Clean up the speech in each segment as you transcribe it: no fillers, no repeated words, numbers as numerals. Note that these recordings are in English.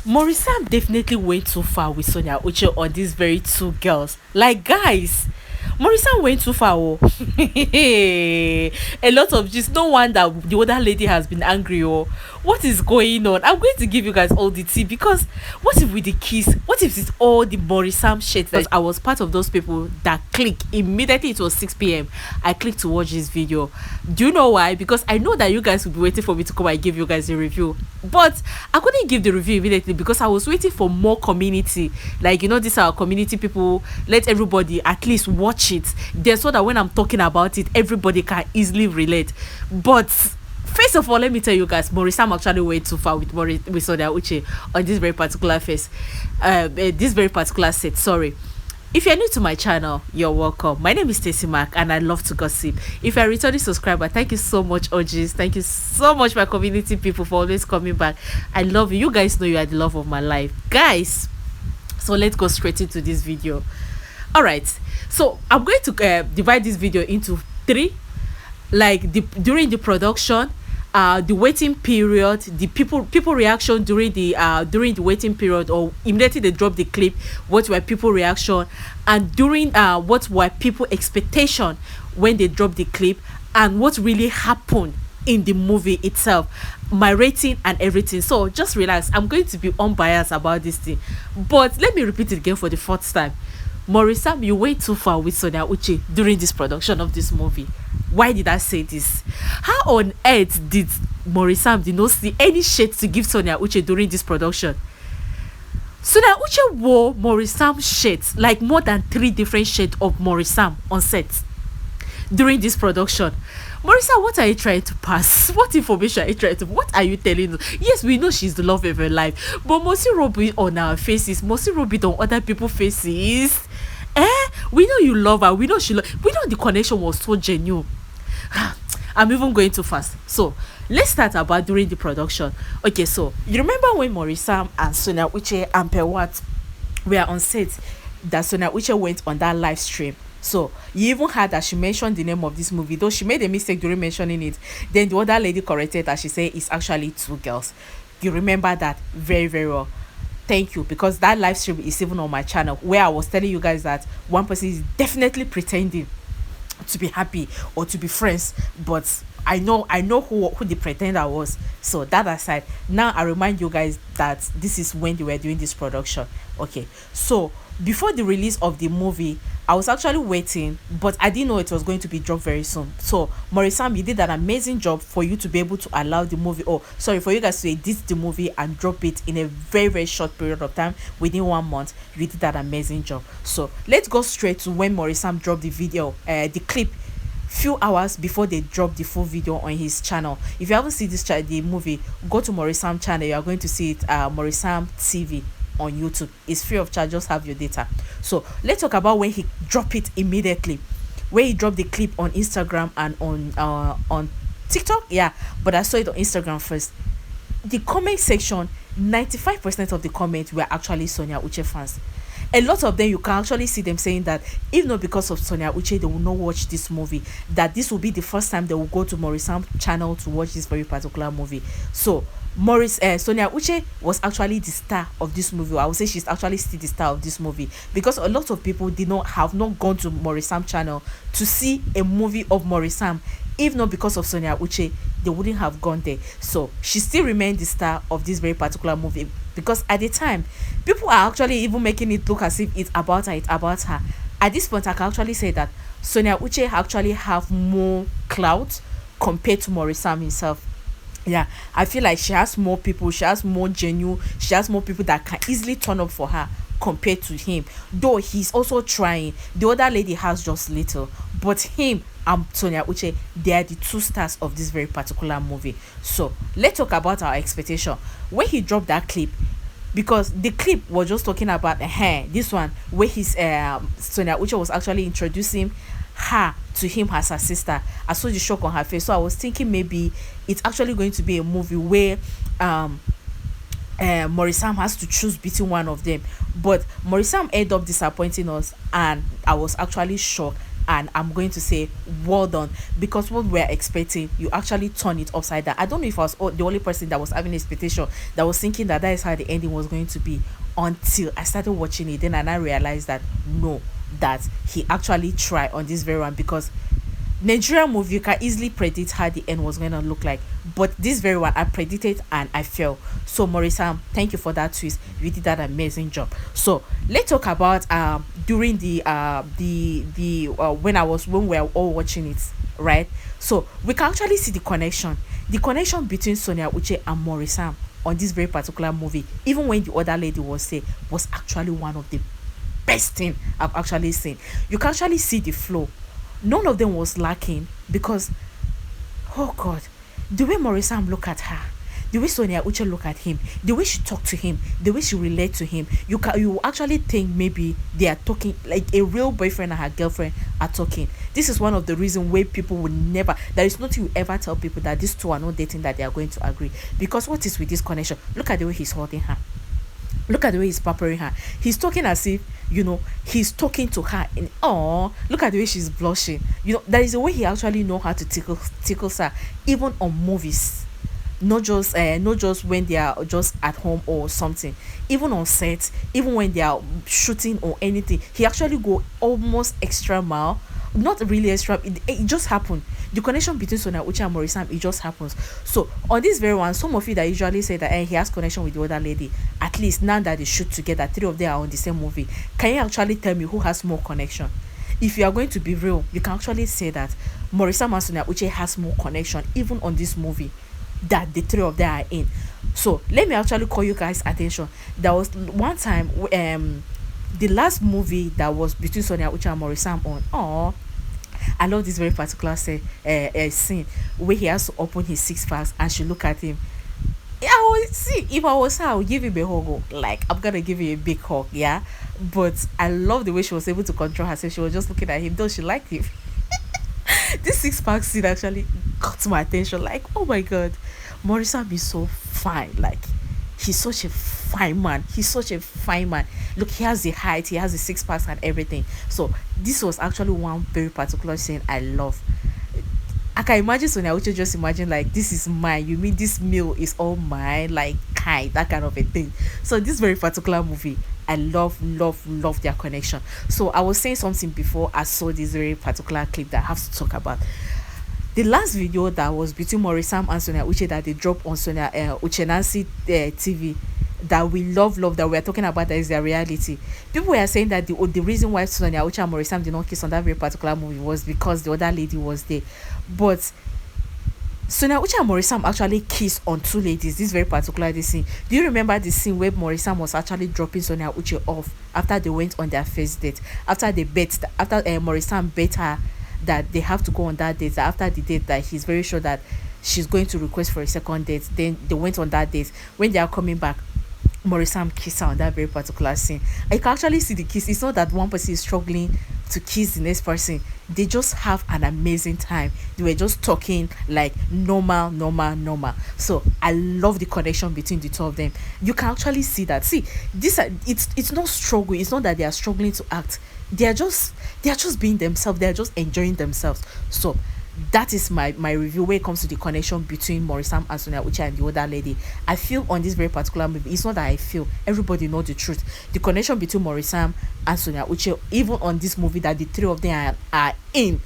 Maurice Sam definitely went too far with Sonia Uche on these very two girls. Like, guys, Maurice Sam went too far. Oh. A lot of just no wonder the other lady has been angry. Oh, what is going on? I'm going to give you guys all the tea because what if with the kiss? What if it's all the Maurice Sam shit? That I was part of those people that click immediately. It was 6 p.m. I clicked to watch this video. Do you know why? Because I know that you guys will be waiting for me to come and give you guys a review, but I couldn't give the review immediately because I was waiting for more community. Like, these are community people. Let everybody at least watch it. Then so that when I'm talking about it, everybody can easily relate. But first of all, let me tell you guys, Maurice Sam actually went too far with Sonia Uche on this very particular face, this very particular set. Sorry. If you're new to my channel, you're welcome. My name is Stacey Mark and I love to gossip. If you're a returning subscriber, thank you so much, OGs. Thank you so much, my community people, for always coming back. I love you. You guys know you are the love of my life. Guys, so let's go straight into this video. All right. So I'm going to divide this video into three, like during the production, the waiting period, the people reaction during the waiting period, or immediately they drop the clip, what were people reaction, and during what were people expectation when they drop the clip, and what really happened in the movie itself, my rating and everything. So just relax, I'm going to be unbiased about this thing, but let me repeat it again for the fourth time. Maurice Sam, you went too far with Sonia Uche during this production of this movie. Why did I say this? How on earth did Maurice Sam did not see any shade to give Sonia Uche during this production? Sonia Uche wore Maurice Sam shades, like more than 3 different shades of Maurice Sam on set during this production. Maurice Sam, what are you trying to pass? What information are you trying to? What are you telling us? Yes, we know she's the love of her life, but must you rub it on our faces? Must you rub it on other people's faces? We know you love her. We know we know the connection was so genuine. I'm even going too fast. So let's start about during the production. Okay, so you remember when Maurice Sam and Sonia Uche and Pewat were on set, that Sonia Uche went on that live stream. So you even heard that she mentioned the name of this movie, though she made a mistake during mentioning it. Then the other lady corrected that she said it's actually 2 girls. You remember that very, very well. Thank you, because that live stream is even on my channel where I was telling you guys that one person is definitely pretending to be happy or to be friends, but I know who the pretender was. So that aside, now I remind you guys that this is when they were doing this production. Okay, so before the release of the movie, I was actually waiting, but I didn't know it was going to be dropped very soon. So Maurice Sam, you did an amazing job for you to be able to allow the movie, for you guys to edit the movie and drop it in a very, very short period of time, within 1 month. You did that amazing job. So let's go straight to when Maurice Sam dropped the video, the clip, few hours before they drop the full video on his channel. If you haven't seen the movie, go to Maurice Sam channel. You are going to see it, Maurice Sam TV on YouTube. It's free of charge, just have your data. So let's talk about when he dropped it immediately, when he dropped the clip on Instagram and on TikTok. Yeah, but I saw it on Instagram first. The comment section, 95% of the comments were actually Sonia Uche fans. A lot of them, you can actually see them saying that if not because of Sonia Uche, they will not watch this movie, that this will be the first time they will go to Maurice Sam channel to watch this very particular movie. So Sonia Uche was actually the star of this movie. I would say she's actually still the star of this movie, because a lot of people have not gone to Maurice Sam channel to see a movie of Maurice Sam. If not because of Sonia Uche, they wouldn't have gone there. So she still remained the star of this very particular movie, because at the time, people are actually even making it look as if it's about her. At this point, I can actually say that Sonia Uche actually have more clout compared to Maurice Sam himself. Yeah, I feel like she has more people, she has more genuine, she has more people that can easily turn up for her compared to him. Though he's also trying. The other lady has just little, but him and Sonia Uche, they are the 2 stars of this very particular movie. So let's talk about our expectation when he dropped that clip, because the clip was just talking about this one where his Sonia Uche was actually introducing her to him as her sister. I saw the shock on her face, so I was thinking maybe it's actually going to be a movie where Maurice Sam has to choose between one of them, but Maurice Sam ended up disappointing us, and I was actually shocked and I'm going to say well done, because what we're expecting, you actually turn it upside down. I don't know if I was the only person that was having expectation, that was thinking that that is how the ending was going to be, until I started watching it. Then and I realized that no, that he actually tried on this very one, because Nigerian movie, you can easily predict how the end was going to look like. But this very one, I predicted and I fell. So, Maurice Sam, thank you for that twist. You did that amazing job. So, let's talk about during the when we were all watching it, right? So, we can actually see the connection between Sonia Uche and Maurice Sam on this very particular movie. Even when the other lady was there, was actually one of the best thing I've actually seen. You can actually see the flow. None of them was lacking, because oh god, the way Maurice Sam look at her, the way Sonia Uche look at him, the way she talk to him, the way she relate to him, you actually think maybe they are talking like a real boyfriend and her girlfriend are talking. This is one of the reasons why people will never, there is nothing you ever tell people that these two are not dating, that they are going to agree. Because what is with this connection? Look at the way he's holding her. Look at the way he's pampering her. He's talking as if, he's talking to her. And oh, look at the way she's blushing. There is a way he actually know how to tickle her, even on movies. Not just when they are just at home or something. Even on set, even when they are shooting or anything, he actually go almost extra mile. Not really extra. It just happened. The connection between Sonia Uche and Maurice Sam, it just happens. So on this very one, some of you that usually say that he has connection with the other lady, at least now that they shoot together, three of them are on the same movie, can you actually tell me who has more connection? If you are going to be real, you can actually say that Maurice Sam and Sonia Uche has more connection even on this movie that the three of them are in. So let me actually call you guys attention. There was one time the last movie that was between Sonia Uche and Maurice Sam on I love this very particular scene where he has to open his six packs and she look at him. I would see, if I was her, I would give him a hug. Like, I'm gonna give you a big hug, yeah. But I love the way she was able to control herself. She was just looking at him, though she liked him. This six pack scene actually got my attention. Like, oh my god, Maurice Sam is so fine. Like, he's such a fine man. He's such a fine man. Look, he has the height, he has the six packs and everything. So this was actually one very particular scene I love. I can imagine Sonia Uche just imagine like, this is mine. You mean this meal is all mine? Like, that kind of a thing. So this very particular movie, I love their connection. So I was saying something before I saw this very particular clip that I have to talk about. The last video that was between Maurice Sam and Sonia Uche that they dropped on Sonia Uche Nancy TV, that we love that we are talking about, that is their reality. People were saying that the reason why Sonia Uche and Maurice Sam did not kiss on that very particular movie was because the other lady was there. But Sonia Uche and Maurice Sam actually kissed on two ladies this very particular scene. Do you remember the scene where Maurice Sam was actually dropping Sonia Uche off after they went on their first date? After Maurice Sam bet her that they have to go on that date, after the date that he's very sure that she's going to request for a second date, then they went on that date. When they are coming back, Maurice Sam kissed her on that very particular scene. I can actually see the kiss. It's not that one person is struggling to kiss the next person. They just have an amazing time. They were just talking like normal. So I love the connection between the two of them. You can actually see that. See, this it's not struggle. It's not that they are struggling to act. They are just being themselves. They are just enjoying themselves. So that is my review when it comes to the connection between Maurice Sam and Sonia Uche and the other lady. I feel on this very particular movie, it's not that I feel, everybody know the truth. The connection between Maurice Sam and Sonia Uche, even on this movie that the three of them are in,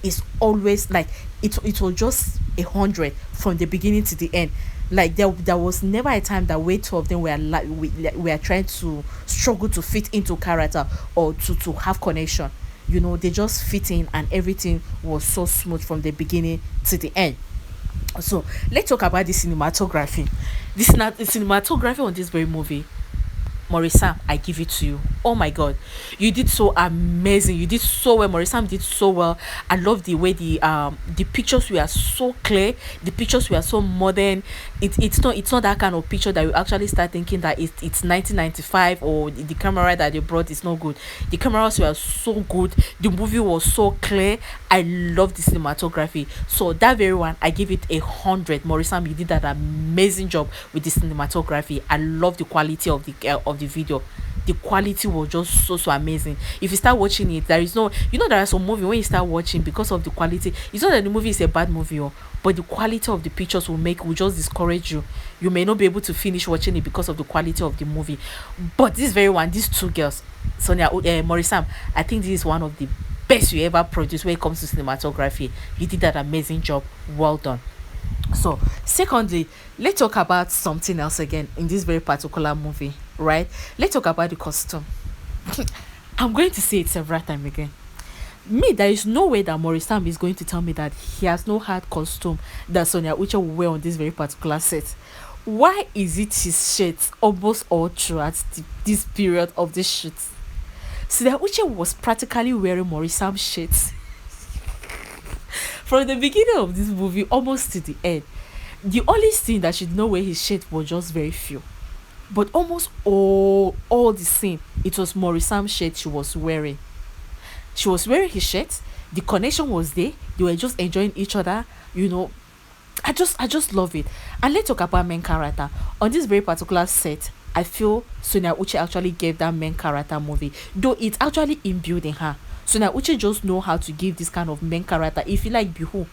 is always like it was just 100 from the beginning to the end. Like there was never a time that we two of them we are trying to struggle to fit into character or to have connection. They just fit in and everything was so smooth from the beginning to the end. So let's talk about the cinematography. The cinematography on this very movie, Maurice Sam, I give it to you. Oh my god, you did so amazing. You did so well. Maurice Sam did so well. I love the way the pictures were so clear. The pictures were so modern. It's not that kind of picture that you actually start thinking that it's 1995 or the camera that they brought is not good. The cameras were so good. The movie was so clear. I love the cinematography. So that very one, I give it 100. Maurice Sam, you did that amazing job with the cinematography. I love the quality of the video. the quality was just so amazing. If you start watching it, there is no, there are some movie when you start watching, because of the quality, it's not that the movie is a bad movie, but the quality of the pictures will just discourage you. You may not be able to finish watching it because of the quality of the movie. But this very one, these two girls, Sonia, Maurice Sam, I think this is one of the best you ever produced when it comes to cinematography. You did that amazing job. Well done. So, secondly, let's talk about something else again in this very particular movie, right? Let's talk about the costume. I'm going to say it several times again. Me, there is no way that Maurice Sam is going to tell me that he has no hard costume that Sonia Uche will wear on this very particular set. Why is it his shirts almost all throughout this period of the shoot? Sonia Uche was practically wearing Maurice Sam's shirts from the beginning of this movie almost to the end. The only thing that she did not wear his shirt was just very few, but almost all the same, it was Maurice Sam's shirt she was wearing. She was wearing his shirt. The connection was there. They were just enjoying each other. I just love it. And let's talk about main character on this very particular set. I feel Sonia Uche actually gave that main character movie, though it's actually imbued in her. Sonia Uche just know how to give this kind of main character. If you like Bihu,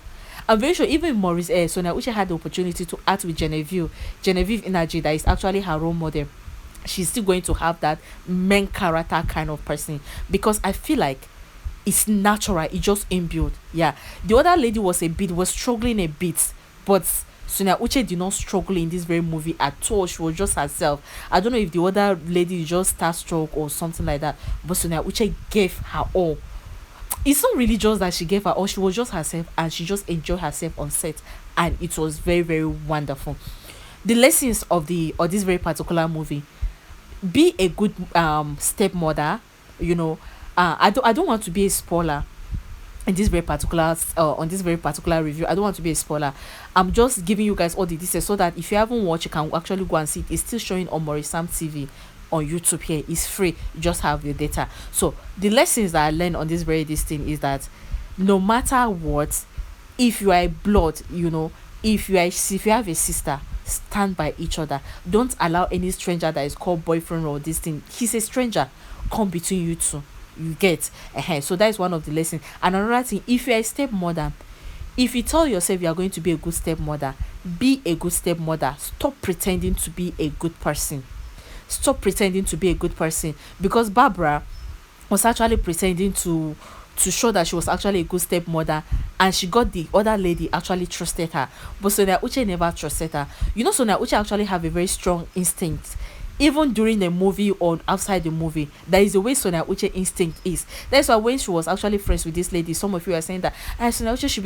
I'm very sure even Sonia Uche had the opportunity to act with Genevieve Energy, that is actually her role model. She's still going to have that main character kind of person, because I feel like it's natural. It just imbued. Yeah, the other lady was struggling a bit, but Sonia Uche did not struggle in this very movie at all. She was just herself. I don't know if the other lady just starstruck or something like that, but Sonia Uche gave her all. It's not really just that she gave her all. She was just herself, and she just enjoyed herself on set, and it was very, very wonderful. The lessons of this very particular movie: be a good stepmother. I don't want to be a spoiler in this very particular on this very particular review. I don't want to be a spoiler. I'm just giving you guys all the details so that if you haven't watched, you can actually go and see it. It's still showing on Maurice Sam TV on YouTube here. It's free. You just have your data. So the lessons that I learned on this thing is that no matter what, if you are a blood, if you have a sister, stand by each other. Don't allow any stranger that is called boyfriend or this thing, he's a stranger, come between you two. You get so that is one of the lessons. And another thing, if you're a stepmother, if you tell yourself you are going to be a good stepmother, be a good stepmother. Stop pretending to be a good person. Because Barbara was actually pretending to show that she was actually a good stepmother, and she got the other lady actually trusted her, but Sonia Uche never trusted her. Sonia Uche actually have a very strong instinct. Even during the movie or outside the movie, there is a way Sonia Uche instinct is. That's why when she was actually friends with this lady, some of you are saying that Sonia Uche should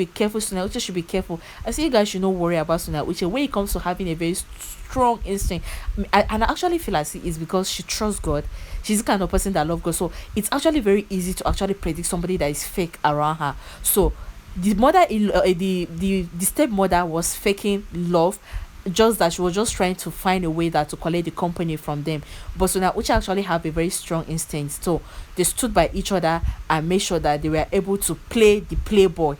be careful. I say you guys should not worry about Sonia Uche when it comes to having a very strong instinct. And I actually feel like it's because she trusts God. She's the kind of person that loves God. So it's actually very easy to actually predict somebody that is fake around her. So the mother, the stepmother was faking love, just that she was just trying to find a way that to collect the company from them. But Sonia Uche actually have a very strong instinct, so they stood by each other and made sure that they were able to play the playboy.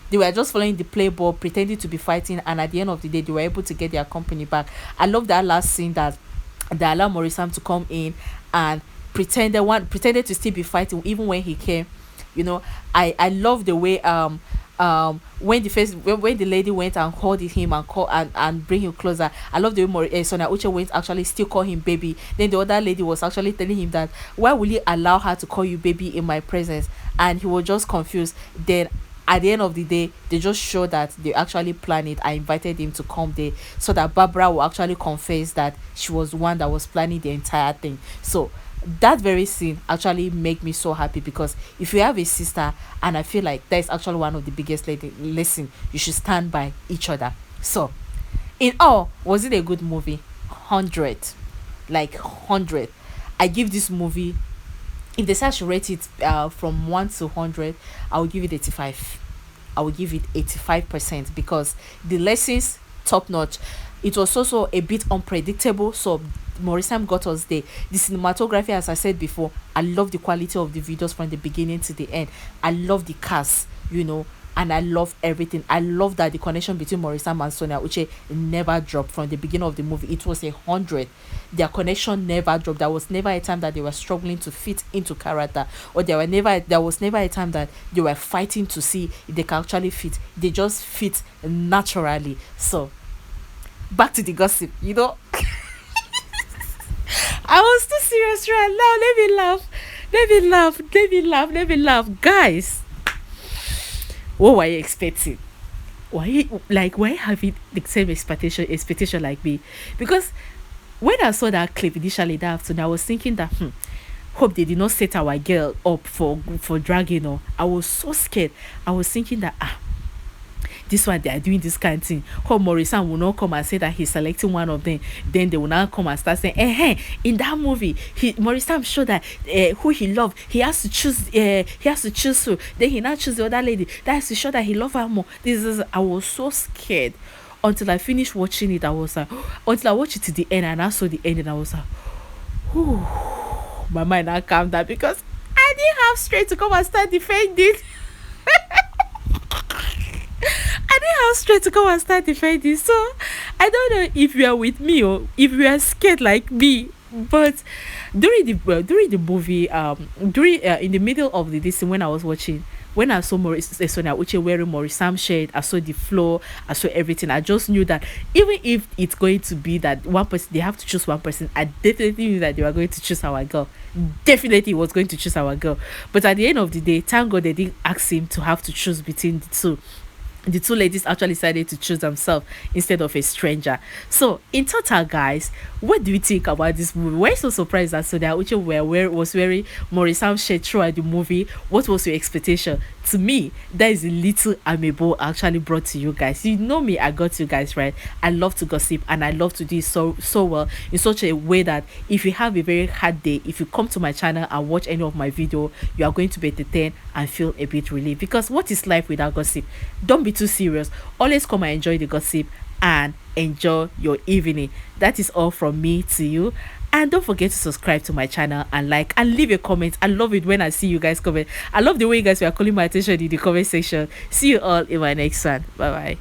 They were just following the playboy, pretending to be fighting, and at the end of the day they were able to get their company back. I love that last scene that they allowed Maurice Sam to come in and pretended to still be fighting even when he came. I love the way when the lady went and called him and bring him closer. I love the way Sonia Uche went actually still call him baby. Then the other lady was actually telling him that why will you allow her to call you baby in my presence, and he was just confused. Then at the end of the day, they just showed that they actually planned it. I invited him to come there so that Barbara will actually confess that she was the one that was planning the entire thing. So that very scene actually make me so happy, because if you have a sister, and I feel like that is actually one of the biggest lesson, you should stand by each other. So in all, was it a good movie? 100, like 100. I give this movie, if they say I should rate it from 1 to 100, I will give it 85. I will give it 85%, because the lessons top notch. It was also a bit unpredictable, so Maurice Sam got us there. The cinematography, as I said before, I love the quality of the videos from the beginning to the end. I love the cast, and I love everything. I love that the connection between Maurice Sam and Sonia Uche never dropped from the beginning of the movie. It was 100. Their connection never dropped. There was never a time that they were struggling to fit into character, or there was never a time that they were fighting to see if they can actually fit. They just fit naturally. So back to the gossip, you know. I was too serious right now. Let me laugh. Let me laugh. Guys, what were you expecting? Why having the same expectation like me? Because when I saw that clip initially that afternoon, I was thinking that hope they did not set our girl up for dragging her. I was so scared. I was thinking that this one they are doing this kind of thing. Hope Morrison will not come and say that he's selecting one of them. Then they will now come and start saying, in that movie, Morrison showed that who he loved, he has to choose. He has to choose who. Then he now choose the other lady. That is to show that he loved her more. This is. I was so scared until I finished watching it. I was like, until I watched it to the end and I saw the end and I was like, whew, my mind now calmed down because I didn't have strength to come and start defending. I didn't have strength to come and start defending. So I don't know if you are with me or if you are scared like me. But during the movie, during in the middle of the this when I was watching, when I saw Maurice Sonia Uche wearing Maurice Sam shirt, I saw the floor, I saw everything. I just knew that even if it's going to be that one person, they have to choose one person. I definitely knew that they were going to choose our girl. Definitely was going to choose our girl. But at the end of the day, thank God they didn't ask him to have to choose between the two. The two ladies actually decided to choose themselves instead of a stranger. So in total, guys, what do you think about this movie? Were you so surprised that Sonia Uche was wearing Maurice Sam shirt throughout the movie? What was your expectation? To me, that is a little amiibo actually brought to you guys. You know me, I got you guys right. I love to gossip and I love to do it so well in such a way that if you have a very hard day, if you come to my channel and watch any of my video, you are going to be entertained and feel a bit relieved. Because what is life without gossip? Don't be too serious. Always come and enjoy the gossip and enjoy your evening. That is all from me to you. And don't forget to subscribe to my channel and like and leave a comment. I love it when I see you guys comment. I love the way you guys were calling my attention in the comment section. See you all in my next one. Bye bye.